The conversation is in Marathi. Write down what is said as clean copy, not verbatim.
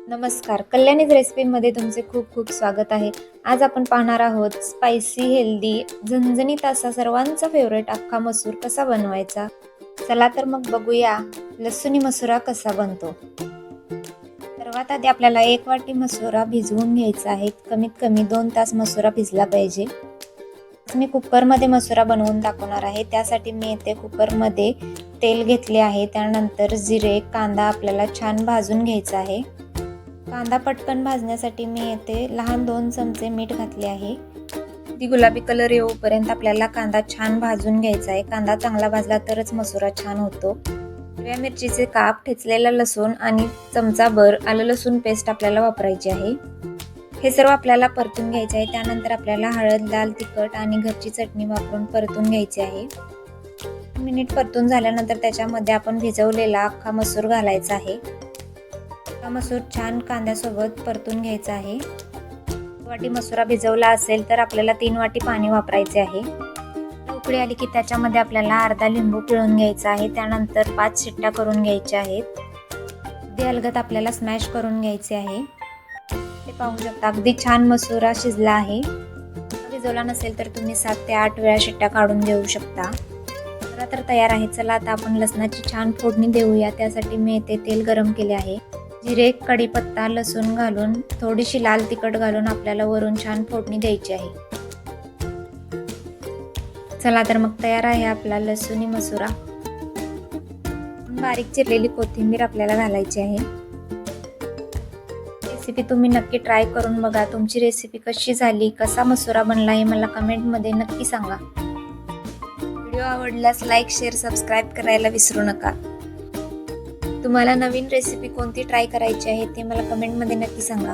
नमस्कार, कल्याणीज रेसिपीमध्ये तुमचे खूप खूप स्वागत आहे. आज आपण पाहणार आहोत स्पायसी, हेल्दी, झणझणीत असा सर्वांचा फेवरेट अख्खा मसूर कसा बनवायचा. चला तर मग बघूया लसूणी मसुरा कसा बनतो. सर्वात आधी आपल्याला 1 वाटी मसुरा भिजवून घ्यायचा आहे. कमीत कमी 2 तास मसुरा भिजला पाहिजे. मी कुकरमध्ये मसुरा बनवून दाखवणार आहे. त्यासाठी मी येथे कुकरमध्ये तेल घेतले आहे. त्यानंतर जिरे, कांदा आपल्याला छान भाजून घ्यायचा आहे. कांदा पटकन भाजण्यासाठी मी येथे लहान 2 चमचे मीठ घातले आहे. ती गुलाबी कलर येऊपर्यंत आपल्याला कांदा छान भाजून घ्यायचा आहे. कांदा चांगला भाजला तरच मसुरा छान होतो. हिरव्या मिरचीचे काप, ठेचलेला लसूण आणि चमचाभर आलं लसूण पेस्ट आपल्याला वापरायची आहे. हे सर्व आपल्याला परतून घ्यायचे आहे. त्यानंतर आपल्याला हळद, लाल तिखट आणि घरची चटणी वापरून परतून घ्यायची आहे. मिनिट परतून झाल्यानंतर त्याच्यामध्ये आपण भिजवलेला अख्खा मसूर घालायचा आहे. मसूर छान कांद्यासोबत परतून घ्यायचा आहे. 1 वाटी मसुरा भिजवला असेल तर आपल्याला 3 वाटी पाणी वापरायचे आहे. उकळी आली की त्याच्यामध्ये आपल्याला अर्धा लिंबू पिळून घ्यायचा आहे. त्यानंतर 5 शिट्ट्या करून घ्यायच्या आहेत. अगदी अलगद आपल्याला स्मॅश करून घ्यायचे आहे. ते पाहू शकता अगदी छान मसुरा शिजला आहे. भिजवला नसेल तर तुम्ही 7 ते 8 वेळा शिट्ट्या काढून घेऊ शकता. तर तयार आहे. चला आता आपण लसणाची छान फोडणी देऊया. त्यासाठी मी येथे तेल गरम केले आहे. जिरे, कढीपत्ता, लसूण घालून थोडीशी लाल तिखट घालून आपल्याला वरून छान फोडणी द्यायची आहे. चला तर मग तयार आहे आपला लसूणी मसुरा. बारीक चिरलेली कोथिंबीर आपल्याला घालायची आहे. रेसिपी तुम्ही नक्की ट्राय करून बघा. तुमची रेसिपी कशी झाली, कसा मसुरा बनला हे मला कमेंटमध्ये नक्की सांगा. व्हिडिओ आवडल्यास लाईक, शेअर, सबस्क्राईब करायला विसरू नका. तुम्हाला नवीन रेसिपी कोणती ट्राय करायची आहे ते मला कमेंटमध्ये नक्की सांगा.